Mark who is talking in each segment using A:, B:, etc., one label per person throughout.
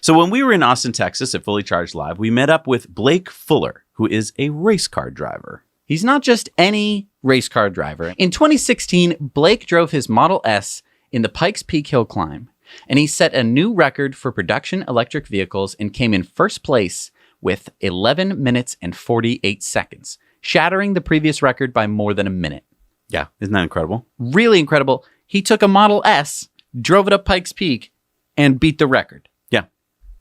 A: So when we were in Austin, Texas at Fully Charged Live, we met up with Blake Fuller, who is a race car driver.
B: He's not just any race car driver. In 2016, Blake drove his Model S in the Pikes Peak hill climb, and he set a new record for production electric vehicles and came in first place with 11 minutes and 48 seconds, shattering the previous record by more than a minute.
A: Yeah, isn't that incredible?
B: Really incredible. He took a Model S, drove it up Pikes Peak, and beat the record.
A: Yeah.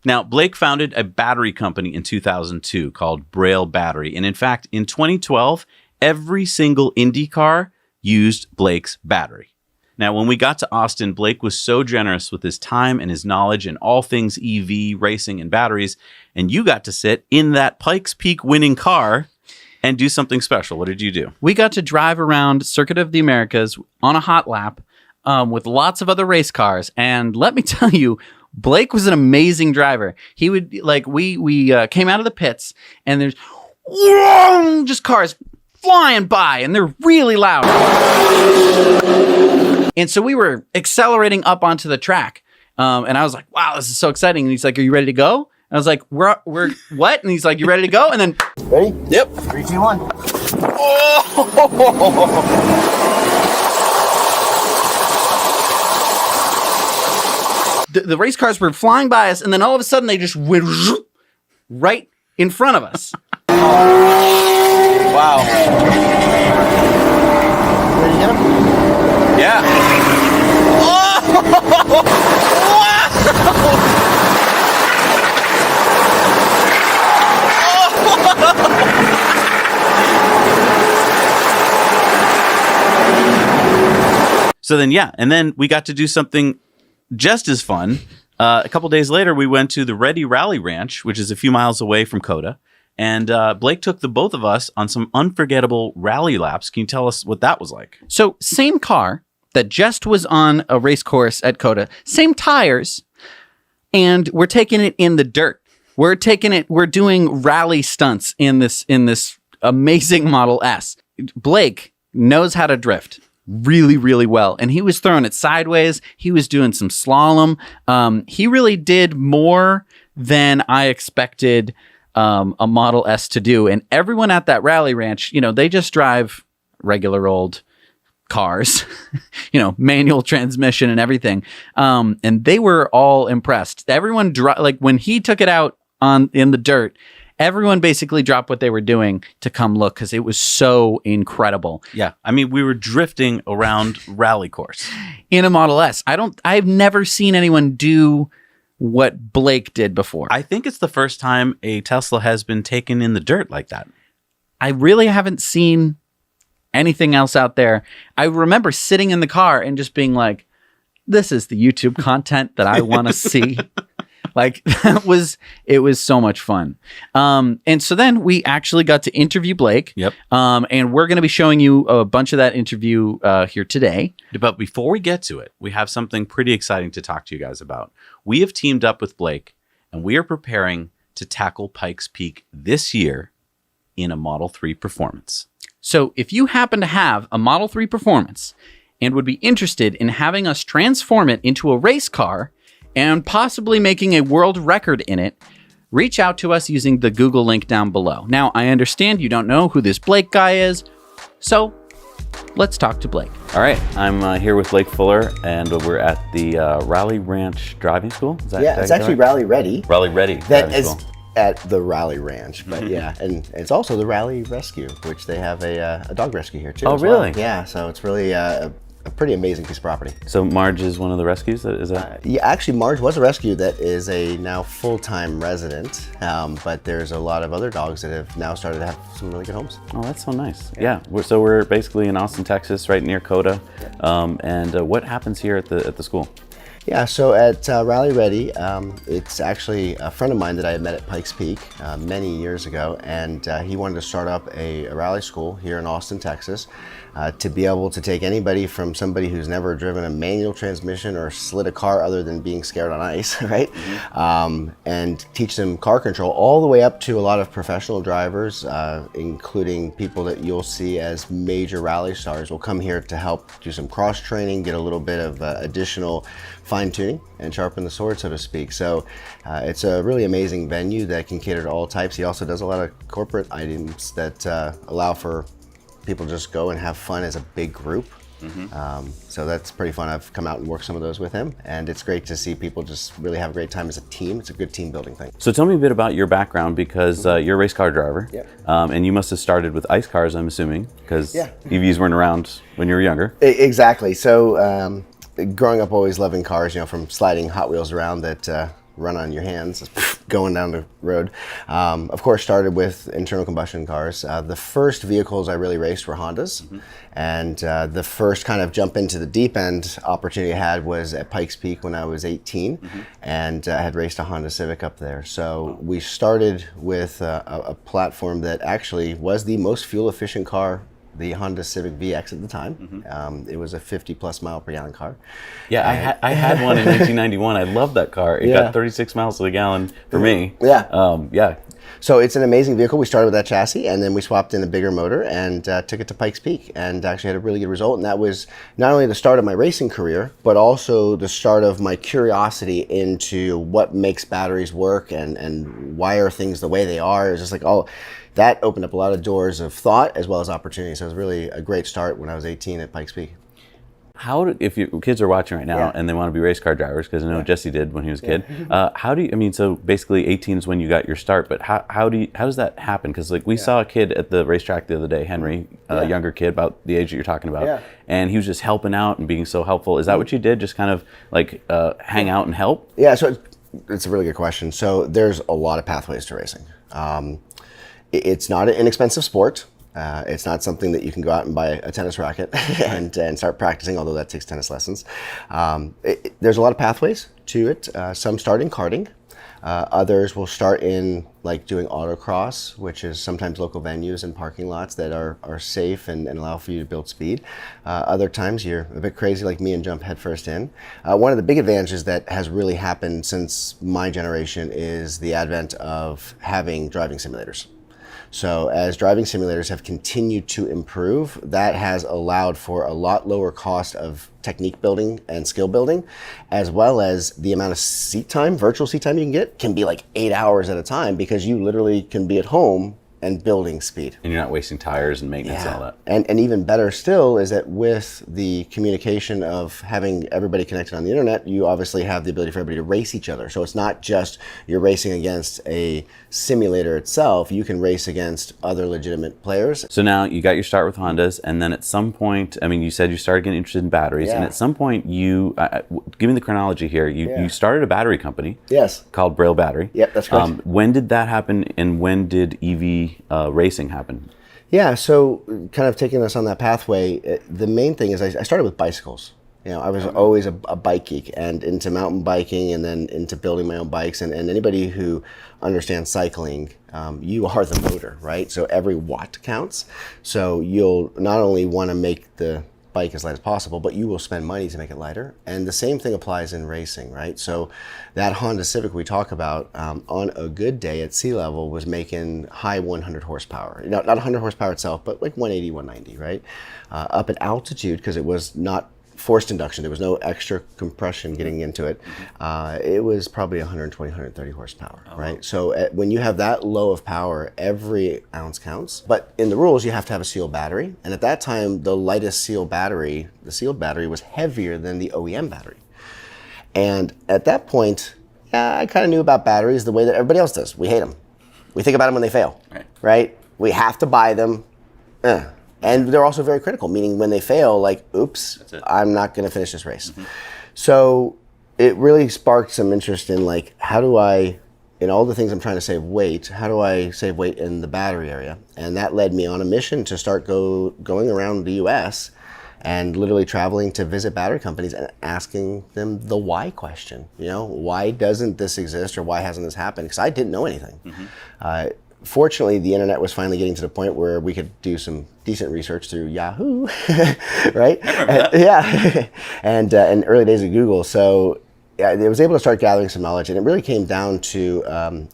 A: Now, Blake founded a battery company in 2002 called Braille Battery. And in fact, in 2012, every single Indy car used Blake's battery. Now, when we got to Austin, Blake was so generous with his time and his knowledge in all things EV, racing, and batteries. And you got to sit in that Pikes Peak winning car and do something special. What did you do?
B: We got to drive around Circuit of the Americas on a hot lap with lots of other race cars. And let me tell you, Blake was an amazing driver. He would, like, we came out of the pits, and there's just cars flying by, and they're really loud. And so we were accelerating up onto the track. And I was like, wow, this is so exciting. And he's like, are you ready to go? And I was like, we're what? And he's like, you ready to go? And then,
C: ready?
B: Yep.
C: 3, 2, 1.
B: The race cars were flying by us, and then all of a sudden they just went right in front of us.
A: Wow.
C: Ready to get him?
A: Yeah. So then, yeah, and then we got to do something just as fun. A couple days later, we went to the Ready Rally Ranch, which is a few miles away from COTA. And Blake took the both of us on some unforgettable rally laps. Can you tell us what that was like?
B: So same car that just was on a race course at COTA, same tires, and we're taking it in the dirt. We're doing rally stunts in this amazing Model S. Blake knows how to drift really, really well. And he was throwing it sideways. He was doing some slalom. He really did more than I expected a Model S to do. And everyone at that rally ranch, they just drive regular old cars, manual transmission and everything. And they were all impressed. Everyone, when he took it out in the dirt, everyone basically dropped what they were doing to come look because it was so incredible.
A: Yeah. I mean, we were drifting around rally course
B: in a Model S. I've never seen anyone do what Blake did before.
A: I think it's the first time a Tesla has been taken in the dirt like that.
B: I really haven't seen anything else out there. I remember sitting in the car and just being like, this is the YouTube content that I want to see. Like, it was so much fun. And so then we actually got to interview Blake.
A: Yep.
B: And we're going to be showing you a bunch of that interview here today.
A: But before we get to it, we have something pretty exciting to talk to you guys about. We have teamed up with Blake, and we are preparing to tackle Pikes Peak this year in a Model 3 Performance.
B: So if you happen to have a Model 3 Performance and would be interested in having us transform it into a race car and possibly making a world record in it, reach out to us using the Google link down below. Now, I understand you don't know who this Blake guy is, so let's talk to Blake.
A: All right, I'm here with Blake Fuller, and we're at the Rally Ranch Driving School. Is that,
C: Yeah, it's actually Rally Ready.
A: Rally Ready.
C: That is at the Rally Ranch, but yeah, and it's also the Rally Rescue, which they have a dog rescue here too.
A: Oh,
C: as well.
A: really?
C: Yeah, so it's really a pretty amazing piece of property.
A: So Marge is one of the rescues? Is that?
C: Yeah, actually, Marge was a rescue that is a now full-time resident, but there's a lot of other dogs that have now started to have some really good homes.
A: Oh, that's so nice. Yeah. So we're basically in Austin, Texas, right near COTA. And what happens here at the school?
C: Yeah, so at Rally Ready, it's actually a friend of mine that I had met at Pikes Peak many years ago, and he wanted to start up a rally school here in Austin, Texas. to be able to take anybody from somebody who's never driven a manual transmission or slid a car other than being scared on ice, right? And teach them car control all the way up to a lot of professional drivers, including people that you'll see as major rally stars will come here to help do some cross training, get a little bit of additional fine tuning and sharpen the sword, so to speak. So it's a really amazing venue that can cater to all types. He also does a lot of corporate items that allow for people to just go and have fun as a big group. So that's pretty fun. I've come out and worked some of those with him, and it's great to see people just really have a great time as a team. It's a good team building thing.
A: So tell me a bit about your background, because you're a race car driver, and you must have started with ice cars, I'm assuming, because EVs weren't around when you were younger.
C: Exactly. So growing up always loving cars, you know, from sliding Hot Wheels around that run on your hands, going down the road. Of course, started with internal combustion cars. The first vehicles I really raced were Hondas. And the first kind of jump into the deep end opportunity I had was at Pikes Peak when I was 18. And I had raced a Honda Civic up there. So we started with a platform that actually was the most fuel efficient car, the Honda Civic VX at the time. It was a 50+ mile per gallon car.
A: Yeah, I had one in 1991. I loved that car. It got 36 miles to the gallon for me.
C: So it's an amazing vehicle. We started with that chassis, and then we swapped in a bigger motor and took it to Pikes Peak, and actually had a really good result. And that was not only the start of my racing career, but also the start of my curiosity into what makes batteries work and why are things the way they are. It was just like, that opened up a lot of doors of thought as well as opportunity. So it was really a great start when I was 18 at Pikes Peak.
A: If your kids are watching right now and they want to be race car drivers, because I know Jesse did when he was a kid, so basically 18 is when you got your start, but how does that happen? Because like we saw a kid at the racetrack the other day, Henry, a younger kid about the age that you're talking about, and he was just helping out and being so helpful. Is that what you did? Just kind of like hang out and help?
C: Yeah, so it's a really good question. So there's a lot of pathways to racing. It's not an inexpensive sport. It's not something that you can go out and buy a tennis racket and start practicing, although that takes tennis lessons. There's a lot of pathways to it. Some start in karting. Others will start in like doing autocross, which is sometimes local venues and parking lots that are safe and allow for you to build speed. Other times you're a bit crazy like me and jump headfirst in. One of the big advantages that has really happened since my generation is the advent of having driving simulators. So as driving simulators have continued to improve, that has allowed for a lot lower cost of technique building and skill building, as well as the amount of seat time, virtual seat time you can get can be like 8 hours at a time, because you literally can be at home and building speed.
A: And you're not wasting tires and maintenance and all that.
C: And even better still is that with the communication of having everybody connected on the internet, you obviously have the ability for everybody to race each other. So it's not just you're racing against a simulator itself, you can race against other legitimate players.
A: So now you got your start with Hondas, and then at some point, I mean, you said you started getting interested in batteries, and at some point you, give me the chronology here, you started a battery company called Braille Battery.
C: Yep, that's correct.
A: When did that happen, and when did EV racing happen?
C: Yeah, so kind of taking us on that pathway, the main thing is I started with bicycles. You know, I was always a bike geek and into mountain biking, and then into building my own bikes. And anybody who understands cycling, you are the motor, right? So every watt counts. So you'll not only want to make the bike as light as possible, but you will spend money to make it lighter. And the same thing applies in racing, right? So that Honda Civic we talk about, on a good day at sea level, was making high 100 horsepower. Not 100 horsepower itself, but like 180, 190, right? Up at altitude, because it was not forced induction, there was no extra compression getting into it. It was probably 120, 130 horsepower, right? So when you have that low of power, every ounce counts. But in the rules, you have to have a sealed battery. And at that time, the lightest sealed battery, the sealed battery, was heavier than the OEM battery. And at that point, I kind of knew about batteries the way that everybody else does. We hate them. We think about them when they fail, right? We have to buy them. And they're also very critical, meaning when they fail, like, oops, I'm not going to finish this race. So it really sparked some interest in, like, how do I, in all the things I'm trying to save weight, how do I save weight in the battery area? And that led me on a mission to start going around the US and literally traveling to visit battery companies and asking them the why question. You know, why doesn't this exist, or why hasn't this happened? Because I didn't know anything. fortunately, the internet was finally getting to the point where we could do some decent research through Yahoo, right? Yeah, and early days of Google. So I was able to start gathering some knowledge, and it really came down to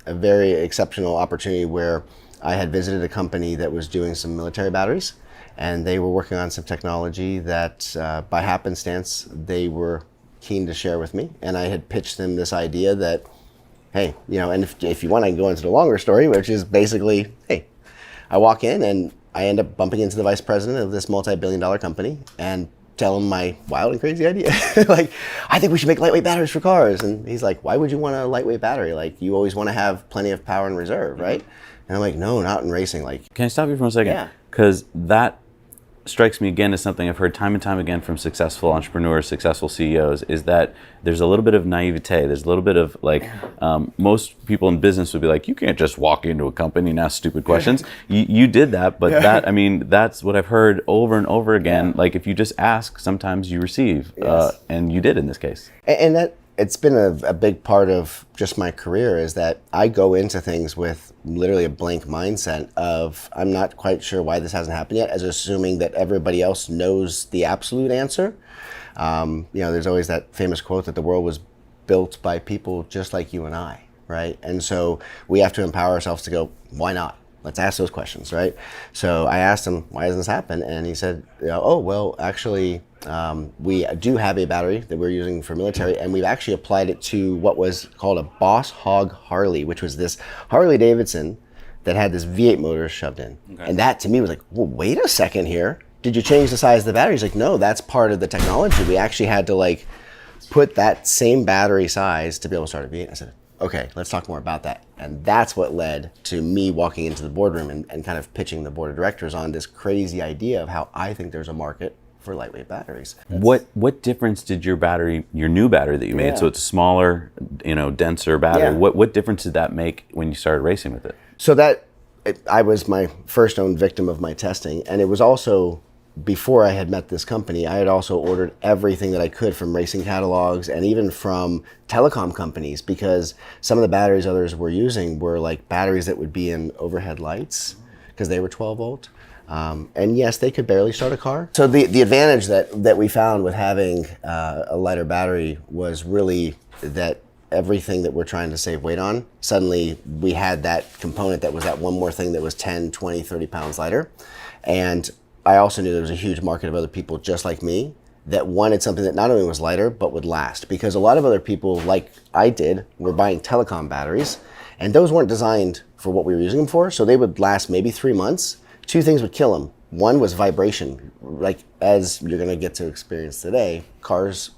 C: a very exceptional opportunity where I had visited a company that was doing some military batteries, and they were working on some technology that, by happenstance, they were keen to share with me. And I had pitched them this idea that, hey, and if you want, I can go into the longer story, which is basically, hey, I walk in and I end up bumping into the vice president of this multi-billion-dollar company and tell him my wild and crazy idea. Like, I think we should make lightweight batteries for cars. And he's like, why would you want a lightweight battery? Like, you always want to have plenty of power in reserve, right? And I'm like, no, not in racing. Like,
A: can I stop you for a second?
C: Yeah.
A: Because that strikes me again as something I've heard time and time again from successful entrepreneurs, successful CEOs, is that there's a little bit of naivete. There's a little bit of like, most people in business would be like, you can't just walk into a company and ask stupid questions. You did that, but that's what I've heard over and over again. Like, if you just ask, sometimes you receive, and you did in this case.
C: And that, it's been a big part of just my career, is that I go into things with literally a blank mindset of, I'm not quite sure why this hasn't happened yet, as assuming that everybody else knows the absolute answer. There's always that famous quote that the world was built by people just like you and I, right? And so we have to empower ourselves to go, why not? Let's ask those questions, right? So I asked him, why doesn't this happen? And he said, oh, well, actually, we do have a battery that we're using for military, and we've actually applied it to what was called a Boss Hog Harley, which was this Harley Davidson that had this V8 motor shoved in. Okay. And that to me was like, well, wait a second here. Did you change the size of the battery? He's like, no, that's part of the technology. We actually had to put that same battery size to be able to start a V8. I said, okay, let's talk more about that. And that's what led to me walking into the boardroom and kind of pitching the board of directors on this crazy idea of how I think there's a market for lightweight batteries.
A: What difference did your new battery that you made, so it's a smaller, denser battery, what difference did that make when you started racing with it?
C: So I was my first own victim of my testing, and it was also, before I had met this company, I had also ordered everything that I could from racing catalogs and even from telecom companies, because some of the batteries others were using were like batteries that would be in overhead lights because they were 12 volt. And yes, they could barely start a car. So the advantage that we found with having a lighter battery was really that everything that we're trying to save weight on, suddenly we had that component that was that one more thing that was 10, 20, 30 pounds lighter. And I also knew there was a huge market of other people just like me that wanted something that not only was lighter, but would last. Because a lot of other people, like I did, were buying telecom batteries, and those weren't designed for what we were using them for, so they would last maybe 3 months. Two things would kill them. One was vibration. Like, as you're gonna get to experience today, cars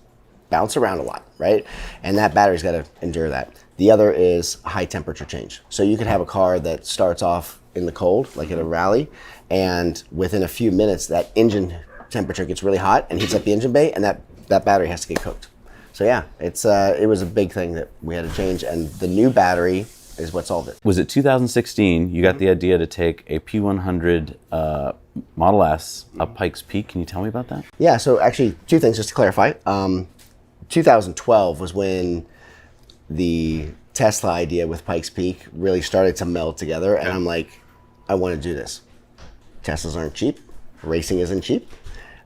C: bounce around a lot, right? And that battery's gotta endure that. The other is high temperature change. So you could have a car that starts off in the cold, like at a rally, and within a few minutes, that engine temperature gets really hot and heats up the engine bay, and that battery has to get cooked. So yeah, it was a big thing that we had to change, and the new battery is what solved it.
A: Was it 2016, you got the idea to take a P100 Model S up Pikes Peak? Can you tell me about that?
C: Yeah, so actually, two things just to clarify. 2012 was when the Tesla idea with Pikes Peak really started to meld together, and I'm like, I want to do this. Teslas aren't cheap. Racing isn't cheap.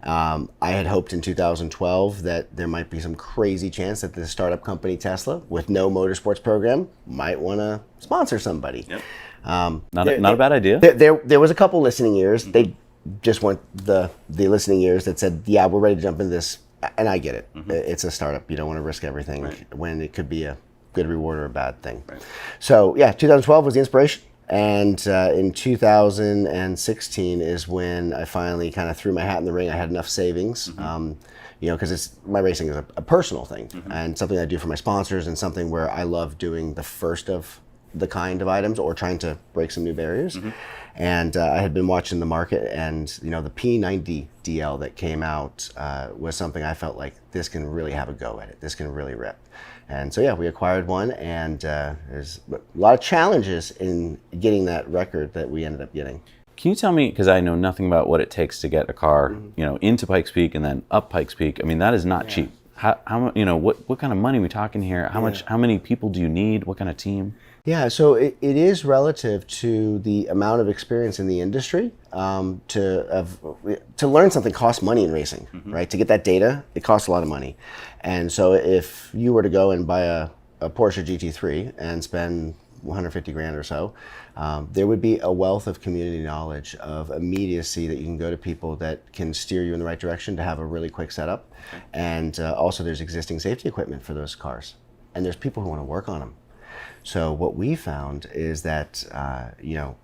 C: I had hoped in 2012 that there might be some crazy chance that the startup company Tesla, with no motorsports program, might want to sponsor somebody.
A: Yep. Not a bad idea.
C: There was a couple listening ears. Mm-hmm. They just weren't the listening ears that said, yeah, we're ready to jump into this. And I get it. Mm-hmm. It's a startup. You don't want to risk everything when it could be a good reward or a bad thing. Right. So yeah, 2012 was the inspiration. And in 2016 is when I finally kind of threw my hat in the ring. I had enough savings, mm-hmm. Because my racing is a personal thing, mm-hmm. and something I do for my sponsors, and something where I love doing the first of the kind of items or trying to break some new barriers. Mm-hmm. And I had been watching the market, and the P90 DL that came out was something I felt like this can really have a go at it. This can really rip. And so yeah, we acquired one, and there's a lot of challenges in getting that record that we ended up getting.
A: Can you tell me, because I know nothing about what it takes to get a car,
C: mm-hmm.
A: Into Pikes Peak and then up Pikes Peak. I mean, that is not cheap. what kind of money are we talking here? How many people do you need? What kind of team?
C: Yeah, so it is relative to the amount of experience in the industry. To learn something costs money in racing, right? To get that data, it costs a lot of money. And so if you were to go and buy a Porsche GT3 and spend 150 grand or so, there would be a wealth of community knowledge, of immediacy that you can go to people that can steer you in the right direction to have a really quick setup. Okay. And also there's existing safety equipment for those cars. And there's people who want to work on them. So what we found is that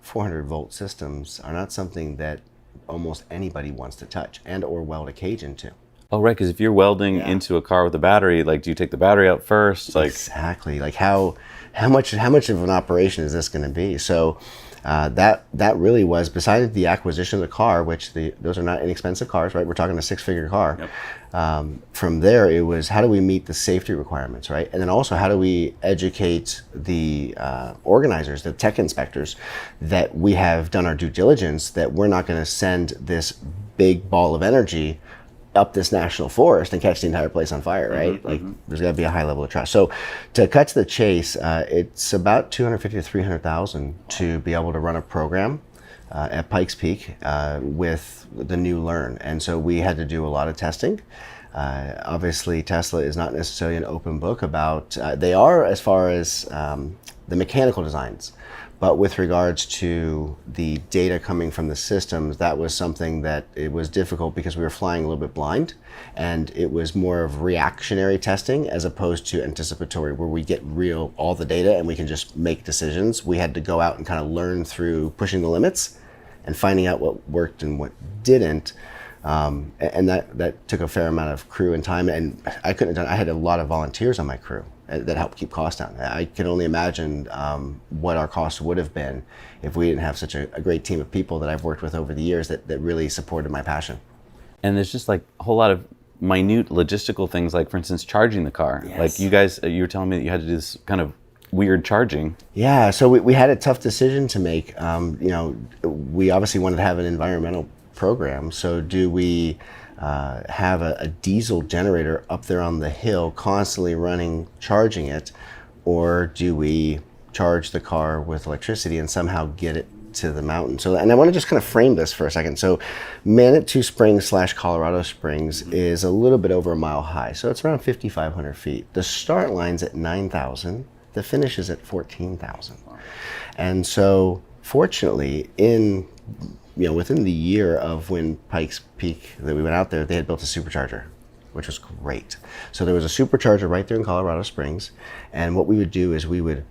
C: 400 volt systems are not something that almost anybody wants to touch and or weld a cage into.
A: Oh, right, because if you're welding into a car with a battery, like, do you take the battery out first? Like,
C: exactly. Like how much of an operation is this going to be? So that really was, besides the acquisition of the car, which those are not inexpensive cars, right? We're talking a 6-figure car. Yep. From there, it was how do we meet the safety requirements, right? And then also how do we educate the organizers, the tech inspectors, that we have done our due diligence, that we're not going to send this big ball of energy up this national forest and catch the entire place on fire, right? There's got to be a high level of trust. So to cut to the chase, it's about $250,000 to $300,000 to be able to run a program at Pikes Peak with the new Learn. And so we had to do a lot of testing. Obviously, Tesla is not necessarily an open book about, they are as far as the mechanical designs. But with regards to the data coming from the systems, that was something that it was difficult because we were flying a little bit blind, and it was more of reactionary testing as opposed to anticipatory, where we get all the data and we can just make decisions. We had to go out and kind of learn through pushing the limits and finding out what worked and what didn't. And that took a fair amount of crew and time, and I had a lot of volunteers on my crew that helped keep costs down. I can only imagine what our costs would have been if we didn't have such a great team of people that I've worked with over the years that really supported my passion.
A: And there's just like a whole lot of minute logistical things, like for instance, charging the car. Yes. Like you were telling me that you had to do this kind of weird charging. Yeah,
C: so we had a tough decision to make. We obviously wanted to have an environmental program, so do we have a diesel generator up there on the hill constantly running, charging it, or do we charge the car with electricity and somehow get it to the mountain? So, and I want to just kind of frame this for a second. So Manitou Springs / Colorado Springs is a little bit over a mile high, so it's around 5,500 feet. The start line's at 9,000, the finish is at 14,000. And so fortunately, within the year of when Pikes Peak that we went out there, they had built a supercharger, which was great. So there was a supercharger right there in Colorado Springs, and what we would do is we would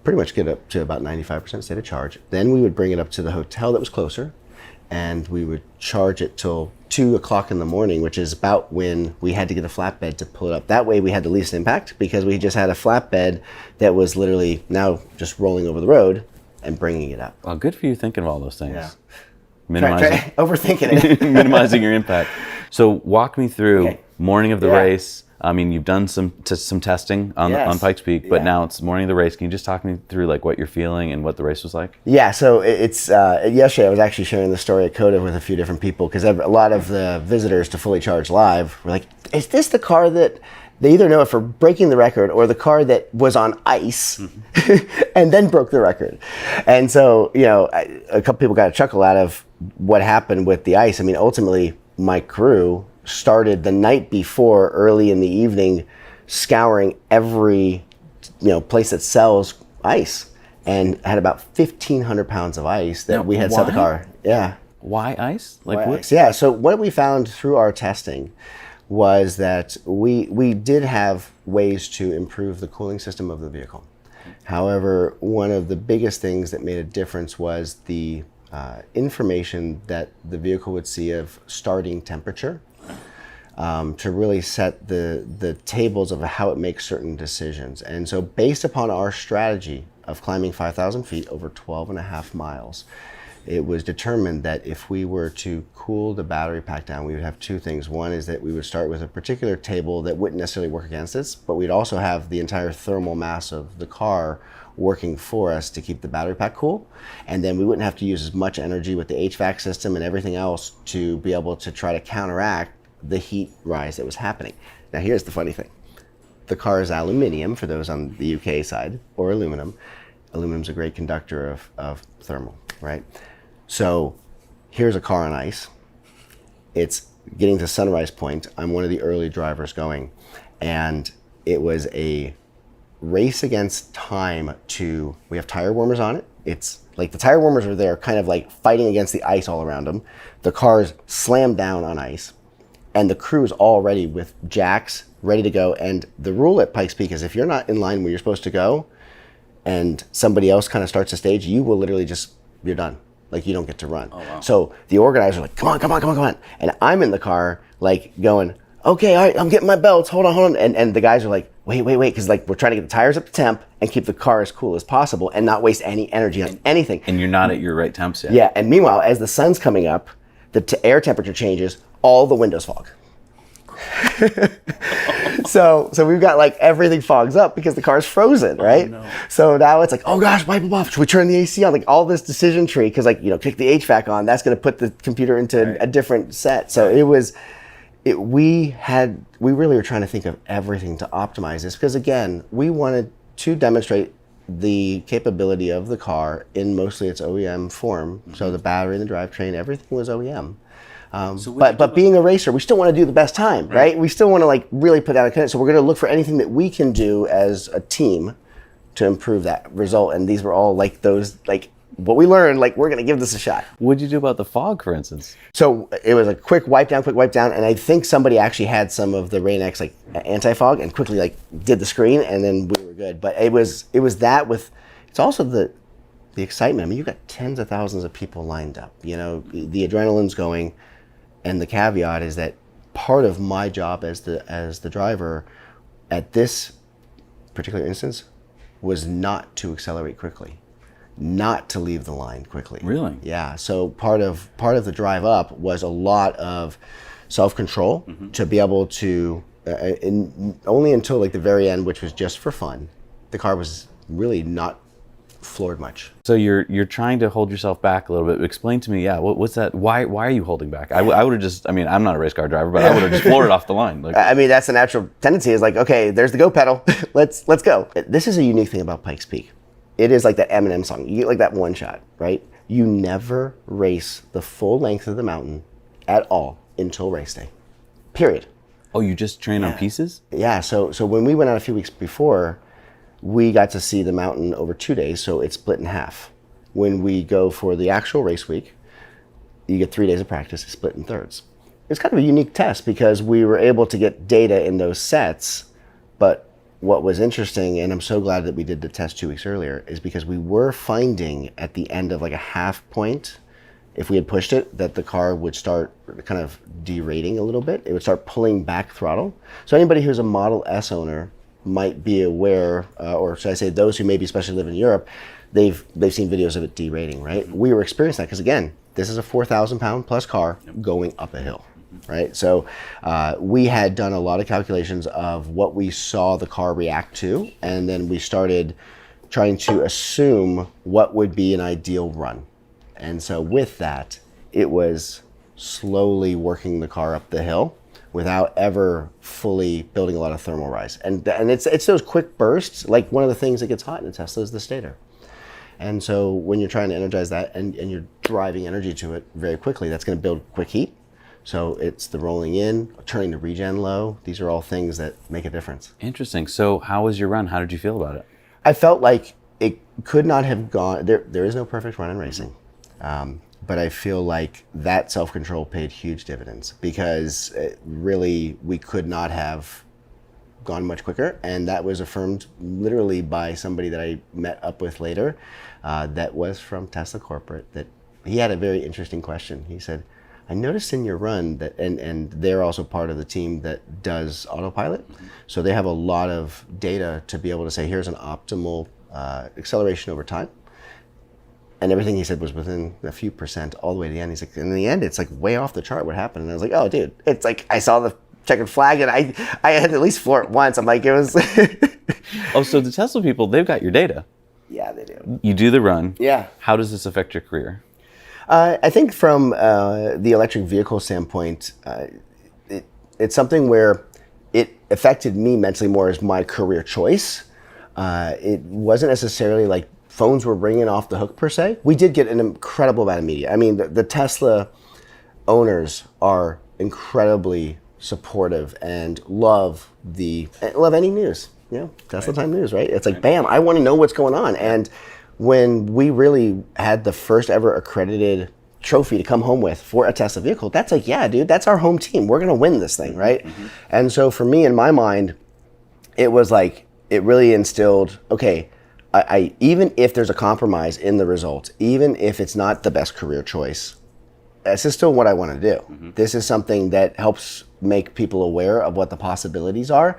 C: pretty much get up to about 95% state of charge. Then we would bring it up to the hotel that was closer, and we would charge it till 2 o'clock in the morning, which is about when we had to get a flatbed to pull it up. That way we had the least impact because we just had a flatbed that was literally now just rolling over the road and bringing it up.
A: Well, good for you thinking of all those things.
C: Yeah.
A: Overthinking it. Minimizing your impact. So walk me through morning of the race. I mean, you've done some testing on Pikes Peak, but now it's morning of the race. Can you just talk me through like what you're feeling and what the race was like?
C: Yeah, so it's yesterday I was actually sharing the story at COTA with a few different people because a lot of the visitors to Fully Charged Live were like, is this the car that they either know it for breaking the record or the car that was on ice and then broke the record? And so, a couple people got a chuckle out of what happened with the ice. I mean, ultimately, my crew started the night before, early in the evening, scouring every place that sells ice, and had about 1,500 pounds of ice that we had set the car. Yeah.
A: Why ice?
C: Why ice? Yeah. So what we found through our testing was that we did have ways to improve the cooling system of the vehicle. However, one of the biggest things that made a difference was the information that the vehicle would see of starting temperature to really set the tables of how it makes certain decisions. And so based upon our strategy of climbing 5,000 feet over 12 and a half miles, it was determined that if we were to cool the battery pack down, we would have two things. One is that we would start with a particular table that wouldn't necessarily work against us, but we'd also have the entire thermal mass of the car working for us to keep the battery pack cool. And then we wouldn't have to use as much energy with the HVAC system and everything else to be able to try to counteract the heat rise that was happening. Now here's the funny thing. The car is aluminium for those on the UK side, or aluminum. Aluminum's a great conductor of thermal, right? So here's a car on ice. It's getting to Sunrise Point. I'm one of the early drivers going, and it was a race against time to, we have tire warmers on it. It's like the tire warmers are there kind of like fighting against the ice all around them. The car's slammed down on ice, and the crew's all ready with jacks ready to go. And the rule at Pikes Peak is if you're not in line where you're supposed to go and somebody else kind of starts the stage, you will literally just, you're done. Like you don't get to run. Oh, wow. So the organizers are like, come on. And I'm in the car like going, okay, all right, I'm getting my belts, hold on. And the guys are like, wait, because like we're trying to get the tires up to temp and keep the car as cool as possible and not waste any energy on anything.
A: And you're not at your right temps yet.
C: Yeah, and meanwhile, as the sun's coming up, the air temperature changes, all the windows fog. So we've got like everything fogs up because the car's frozen, right? Oh, no. So now it's like, oh gosh, wipe them off. Should we turn the AC on? Like all this decision tree, because like, kick the HVAC on, that's going to put the computer into a different set. So we really were trying to think of everything to optimize this because again, we wanted to demonstrate the capability of the car in mostly its OEM form. Mm-hmm. So the battery and the drivetrain, everything was OEM. But being a racer, we still want to do the best time, right? We still want to like really put out a commitment. So we're going to look for anything that we can do as a team to improve that result. And these were all like those, like what we learned, like we're going to give this a shot.
A: What did you do about the fog, for instance?
C: So it was a quick wipe down. And I think somebody actually had some of the Rain X like anti-fog and quickly like did the screen and then we were good. But it was that with, it's also the excitement. I mean, you've got tens of thousands of people lined up, the adrenaline's going. And the caveat is that part of my job as the driver at this particular instance was not to accelerate quickly, not to leave the line quickly.
A: Really?
C: Yeah. So part of the drive up was a lot of self-control to be able to, only until like the very end, which was just for fun, the car was really not floored much.
A: So you're trying to hold yourself back a little bit. Explain to me, what's that? Why are you holding back? I would have just, I'm not a race car driver, but I would have just floored it off the line. Like,
C: that's the natural tendency is like, okay, there's the go pedal. let's go. This is a unique thing about Pikes Peak. It is like that Eminem song. You get like that one shot, right? You never race the full length of the mountain at all until race day, period.
A: Oh, you just train on pieces?
C: Yeah, so when we went out a few weeks before, we got to see the mountain over 2 days, so it's split in half. When we go for the actual race week, you get 3 days of practice, it's split in thirds. It's kind of a unique test because we were able to get data in those sets, but what was interesting, and I'm so glad that we did the test 2 weeks earlier, is because we were finding at the end of like a half point, if we had pushed it, that the car would start kind of derating a little bit. It would start pulling back throttle. So anybody who's a Model S owner might be aware, or should I say those who maybe especially live in Europe, they've seen videos of it derating, right? We were experiencing that because again, this is a 4,000 pound plus car going up a hill, right? So we had done a lot of calculations of what we saw the car react to, and then we started trying to assume what would be an ideal run. And so with that, it was slowly working the car up the hill without ever fully building a lot of thermal rise. And it's those quick bursts, like one of the things that gets hot in a Tesla is the stator. And so when you're trying to energize that and you're driving energy to it very quickly, that's gonna build quick heat. So it's the rolling in, turning the regen low. These are all things that make a difference.
A: Interesting. So how was your run? How did you feel about it?
C: I felt like it could not have gone, there is no perfect run in racing. But I feel like that self-control paid huge dividends because really we could not have gone much quicker. And that was affirmed literally by somebody that I met up with later that was from Tesla corporate, that he had a very interesting question. He said, I noticed in your run that, and they're also part of the team that does autopilot. So they have a lot of data to be able to say, here's an optimal acceleration over time. And everything he said was within a few percent all the way to the end. He's like, in the end, it's like way off the chart what happened. And I was like, oh, dude, it's like I saw the checkered flag and I had to at least floor it once. I'm like, it was.
A: Oh, so the Tesla people, they've got your data.
C: Yeah, they do.
A: You do the run.
C: Yeah.
A: How does this affect your career?
C: I think from the electric vehicle standpoint, it's something where it affected me mentally more as my career choice. It wasn't necessarily like phones were ringing off the hook per se. We did get an incredible amount of media. I mean, the Tesla owners are incredibly supportive and love any news. Tesla Time News, right? It's like, bam, I want to know what's going on. And when we really had the first ever accredited trophy to come home with for a Tesla vehicle, that's like, yeah, dude, that's our home team. We're going to win this thing, right? And so for me, in my mind, it was like, it really instilled, okay, I even if there's a compromise in the results, even if it's not the best career choice, this is still what I want to do. This is something that helps make people aware of what the possibilities are.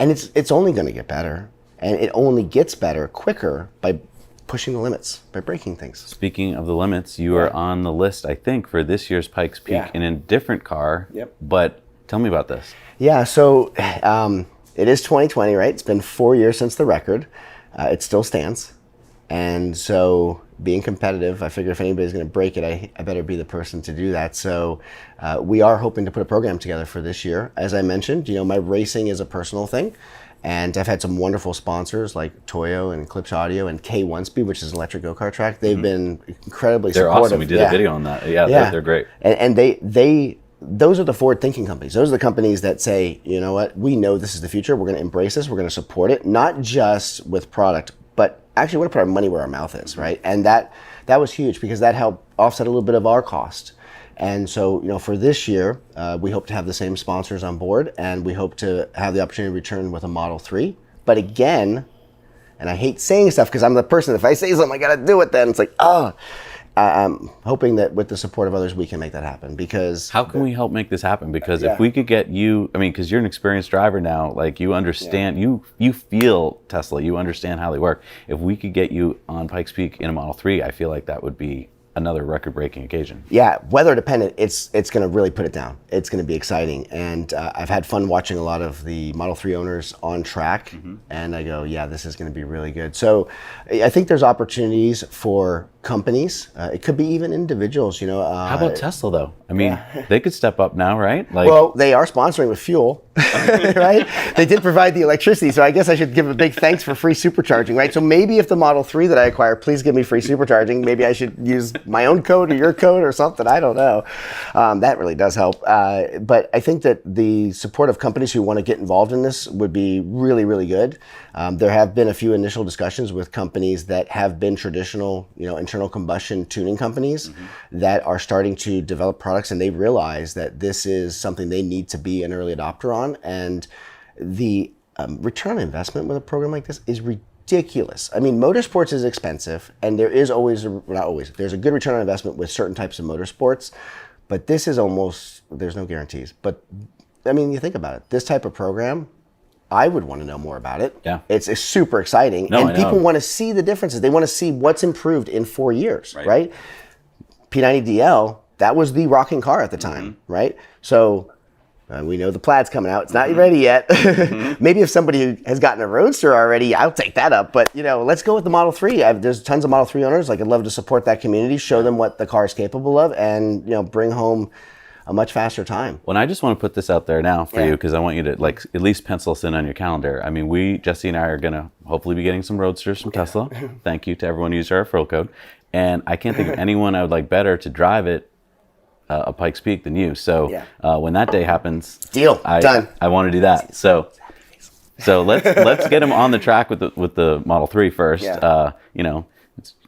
C: And it's only going to get better. And it only gets better quicker by pushing the limits, by breaking things.
A: Speaking of the limits, you are on the list, I think, for this year's Pikes Peak in a different car. But tell me about this.
C: Yeah, so it is 2020, right? It's been 4 years since the record. It still stands. And so being competitive, I figure if anybody's going to break it, I better be the person to do that. So we are hoping to put a program together for this year. As I mentioned, my racing is a personal thing. And I've had some wonderful sponsors like Toyo and Eclipse Audio and K1 Speed, which is an electric go-kart track. They've been incredibly supportive.
A: They're awesome. We did a video on that. Yeah. They're great.
C: And those are the forward-thinking companies. Those are the companies that say, you know what, we know this is the future. We're going to embrace this. We're going to support it, not just with product, but actually we're going to put our money where our mouth is, right? And that was huge because that helped offset a little bit of our cost. And so, for this year, we hope to have the same sponsors on board, and we hope to have the opportunity to return with a Model 3. But again, and I hate saying stuff because I'm the person, if I say something, I got to do it then. It's like, I'm hoping that with the support of others, we can make that happen. Because
A: how can we help make this happen? Because if we could get you, because you're an experienced driver now, like you understand, you feel Tesla, you understand how they work. If we could get you on Pikes Peak in a Model 3, I feel like that would be another record-breaking occasion.
C: Yeah, weather dependent, it's going to really put it down. It's going to be exciting. And I've had fun watching a lot of the Model 3 owners on track. And I go, yeah, this is going to be really good. So I think there's opportunities for companies. It could be even individuals,
A: How about Tesla, though? They could step up now, right?
C: Well, they are sponsoring with fuel, right? They did provide the electricity, so I guess I should give a big thanks for free supercharging, right? So maybe if the Model 3 that I acquire, please give me free supercharging. Maybe I should use my own code or your code or something. I don't know. That really does help. But I think that the support of companies who want to get involved in this would be really, really good. There have been a few initial discussions with companies that have been traditional, internal combustion tuning companies that are starting to develop products, and they realize that this is something they need to be an early adopter on. And the return on investment with a program like this is ridiculous. Motorsports is expensive, and there is always, not always, there's a good return on investment with certain types of motorsports, but this is almost, there's no guarantees. But you think about it, this type of program, I would want to know more about it.
A: Yeah.
C: It's super exciting. And people want to see the differences. They want to see what's improved in 4 years, right? P90DL, that was the rocking car at the time, right? So we know the Plaid's coming out. It's not ready yet. Maybe if somebody has gotten a Roadster already, I'll take that up. But, let's go with the Model 3. There's tons of Model 3 owners. I'd love to support that community, show them what the car is capable of, and, bring home a much faster time.
A: Well, I just want to put this out there now for you because I want you to at least pencil this in on your calendar. Jesse and I are going to hopefully be getting some Roadsters from Tesla. Thank you to everyone who used our referral code. And I can't think of anyone I would like better to drive it a Pikes Peak than you. So when that day happens,
C: done.
A: I want to do that. So let's get him on the track with the Model 3 first. I don't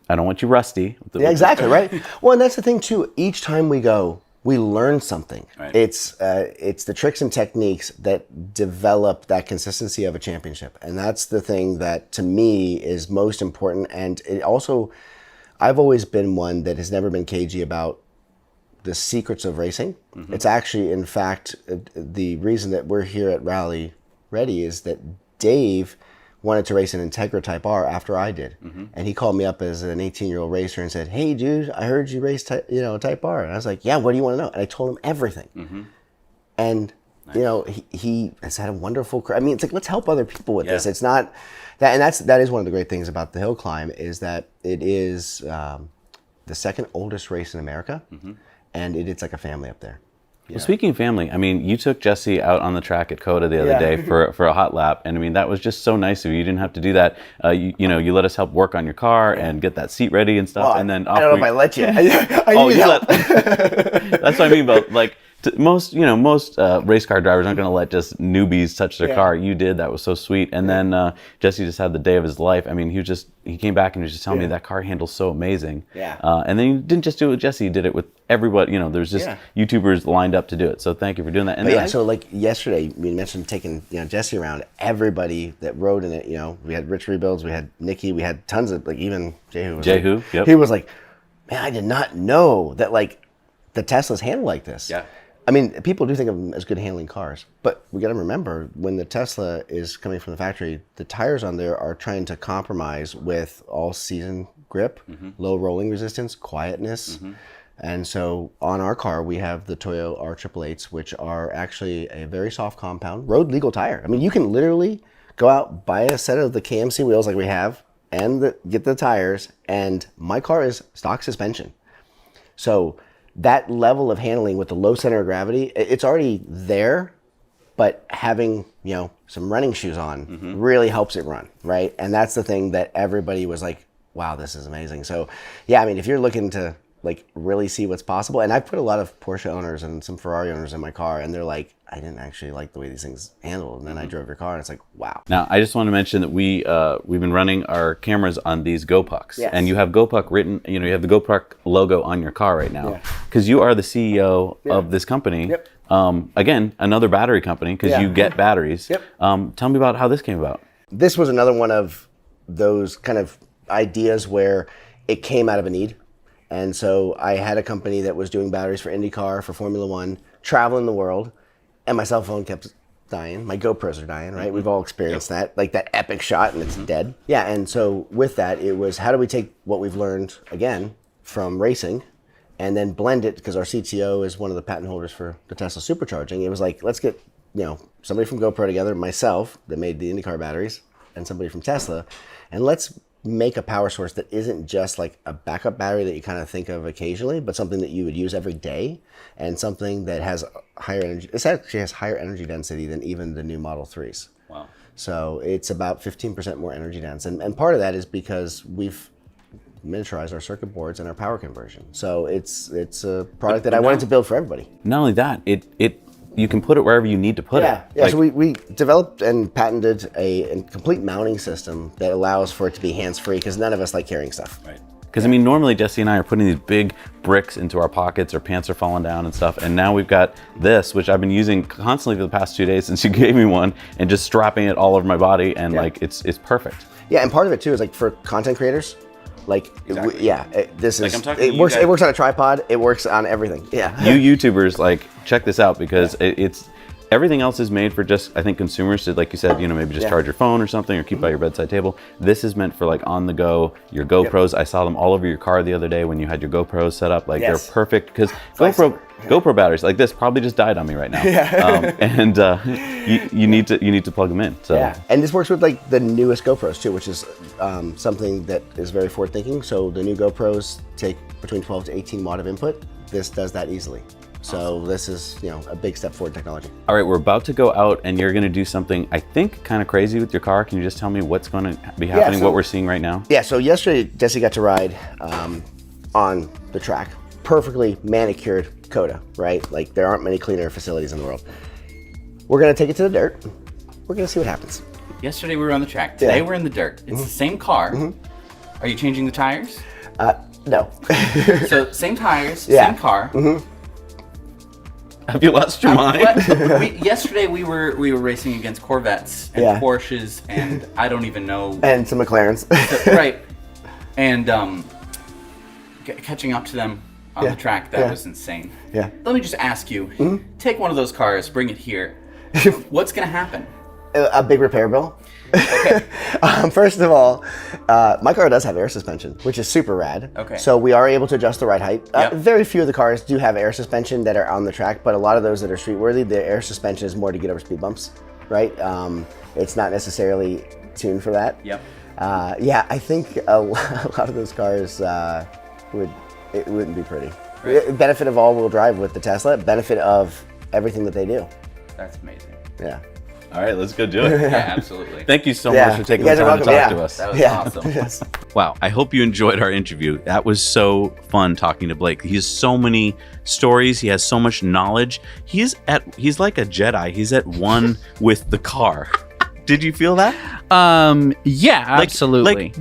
A: want you rusty.
C: Exactly, right? Well, and that's the thing too. Each time we go, we learn something. Right. It's the tricks and techniques that develop that consistency of a championship. And that's the thing that to me is most important. And it also, I've always been one that has never been cagey about the secrets of racing. It's actually, in fact, the reason that we're here at Rally Ready is that Dave wanted to race an Integra Type R after I did. And he called me up as an 18-year-old racer and said, hey, dude, I heard you race Type R. And I was like, yeah, what do you want to know? And I told him everything. And, he has had a wonderful career. It's like, let's help other people with this. It's not that, and that is one of the great things about the Hill Climb is that it is the second oldest race in America. And it's like a family up there.
A: Well, speaking of family, I mean, you took Jesse out on the track at COTA the other day for a hot lap, and I mean that was just so nice of you. You didn't have to do that. You let us help work on your car and get that seat ready and stuff, and then
C: I don't know if I let you. I need help.
A: That's what I mean, but like most race car drivers aren't going to let just newbies touch their car. You did. That was so sweet. And then Jesse just had the day of his life. I mean, he came back and was just telling me that car handles so amazing.
C: Yeah.
A: And then you didn't just do it with Jesse. You did it with everybody. You know, there's just YouTubers lined up to do it. So thank you for doing that. And
C: so like yesterday, we mentioned taking Jesse around. Everybody that rode in it, we had Rich Rebuilds, we had Nikki, we had tons of like even Jehu. He was like, man, I did not know that like the Teslas handle like this.
A: Yeah.
C: I mean, people do think of them as good handling cars, but we got to remember when the Tesla is coming from the factory, the tires on there are trying to compromise with all-season grip, low rolling resistance, quietness. And so on our car, we have the Toyo R888s, which are actually a very soft compound, road legal tire. I mean, you can literally go out, buy a set of the KMC wheels like we have, and get the tires, and my car is stock suspension. So that level of handling with the low center of gravity, it's already there, but having, some running shoes on really helps it run, right? And that's the thing that everybody was like, wow, this is amazing. So yeah, I mean, if you're looking to like really see what's possible, and I've put a lot of Porsche owners and some Ferrari owners in my car, and they're like, I didn't actually like the way these things handled. And then I drove your car and it's like, wow.
A: Now, I just want to mention that we've been running our cameras on these GoPucks.
C: Yes.
A: And you have GoPuck written, you have the GoPuck logo on your car right now. Because you are the CEO of this company.
C: Yep.
A: Again, another battery company, because you get batteries. Tell me about how this came about.
C: This was another one of those kind of ideas where it came out of a need. And so I had a company that was doing batteries for IndyCar, for Formula One, traveling the world, and my cell phone kept dying. My GoPros are dying, right? We've all experienced that, like that epic shot and it's dead. Yeah, and so with that, it was how do we take what we've learned, again, from racing and then blend it, because our CTO is one of the patent holders for the Tesla supercharging. It was like, let's get, somebody from GoPro together, myself, that made the IndyCar batteries, and somebody from Tesla, and let's make a power source that isn't just like a backup battery that you kind of think of occasionally, but something that you would use every day, and something that has higher energy. It actually has higher energy density than even the new Model 3s.
A: Wow.
C: So it's about 15% more energy dense. And part of that is because we've miniaturized our circuit boards and our power conversion. So it's a product that I wanted to build for everybody.
A: Not only that, you can put it wherever you need to put it.
C: Yeah, so we developed and patented a complete mounting system that allows for it to be hands-free, because none of us like carrying stuff.
A: Right. Because I mean, normally Jesse and I are putting these big bricks into our pockets, our pants are falling down and stuff, and now we've got this, which I've been using constantly for the past 2 days since you gave me one, and just strapping it all over my body, and like it's perfect.
C: Yeah, and part of it too is like for content creators, like this is
A: it
C: works. It works on a tripod. It works on everything. Yeah.
A: You YouTubers, like, check this out, because it's everything else is made for just, I think, consumers to, like you said, maybe just charge your phone or something, or keep by your bedside table. This is meant for like on the go, your GoPros. I saw them all over your car the other day when you had your GoPros set up. Like they're perfect, because GoPro batteries like this probably just died on me right now. And you need to plug them in. So
C: and this works with like the newest GoPros too, which is something that is very forward thinking. So the new GoPros take between 12 to 18 watt of input. This does that easily. So this is, a big step forward in technology. All
A: right, we're about to go out, and you're going to do something, I think, kind of crazy with your car. Can you just tell me what's going to be happening, what we're seeing right now?
C: Yeah, so yesterday, Jesse got to ride on the track. Perfectly manicured COTA, right? Like, there aren't many clean air facilities in the world. We're going to take it to the dirt. We're going to see what happens.
B: Yesterday, we were on the track. Today, we're in the dirt. It's the same car. Are you changing the tires?
C: No.
B: So, same tires, same car.
A: Have you lost your mind?
B: Yesterday we were racing against Corvettes and Porsches, and I don't even know.
C: And some McLarens.
B: Right. And catching up to them on the track, that was insane.
C: Yeah.
B: Let me just ask you, take one of those cars, bring it here. What's going to happen?
C: A big repair bill.
B: Okay.
C: First of all, my car does have air suspension, which is super rad.
B: Okay.
C: So we are able to adjust the ride height. Very few of the cars do have air suspension that are on the track, but a lot of those that are street worthy, the air suspension is more to get over speed bumps, right? It's not necessarily tuned for that.
B: Yep.
C: I think a lot of those cars it wouldn't be pretty. Benefit of all-wheel drive with the Tesla. Benefit of everything that they do.
B: That's amazing.
C: Yeah.
A: All right, let's go do it.
B: Yeah, absolutely.
A: Thank you so
C: Yeah.
A: much for taking
C: You
A: the
C: guys are
A: time to
C: welcome.
A: talk
C: Yeah.
A: to us.
B: That was
C: Yeah.
B: awesome.
A: Wow, I hope you enjoyed our interview. That was so fun talking to Blake. He has so many stories. He has so much knowledge. He's like a Jedi. He's at one with the car. Did you feel that?
B: Yeah, absolutely.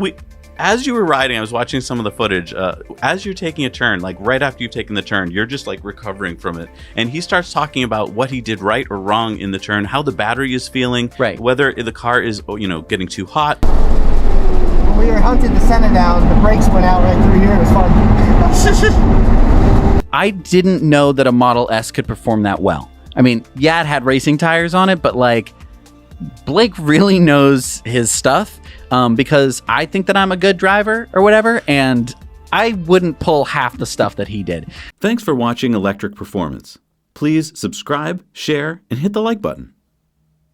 A: As you were riding, I was watching some of the footage. As you're taking a turn, like right after you've taken the turn, you're just like recovering from it. And he starts talking about what he did right or wrong in the turn, how the battery is feeling,
B: Right.
A: whether the car is, getting too hot.
D: When we were hunting the Senna down, the brakes went out right through here. It was fun.
B: I didn't know that a Model S could perform that well. I mean, yeah, it had racing tires on it, but like Blake really knows his stuff because I think that I'm a good driver or whatever, and I wouldn't pull half the stuff that he did.
A: Thanks for watching Electric Performance. Please subscribe, share, and hit the like button.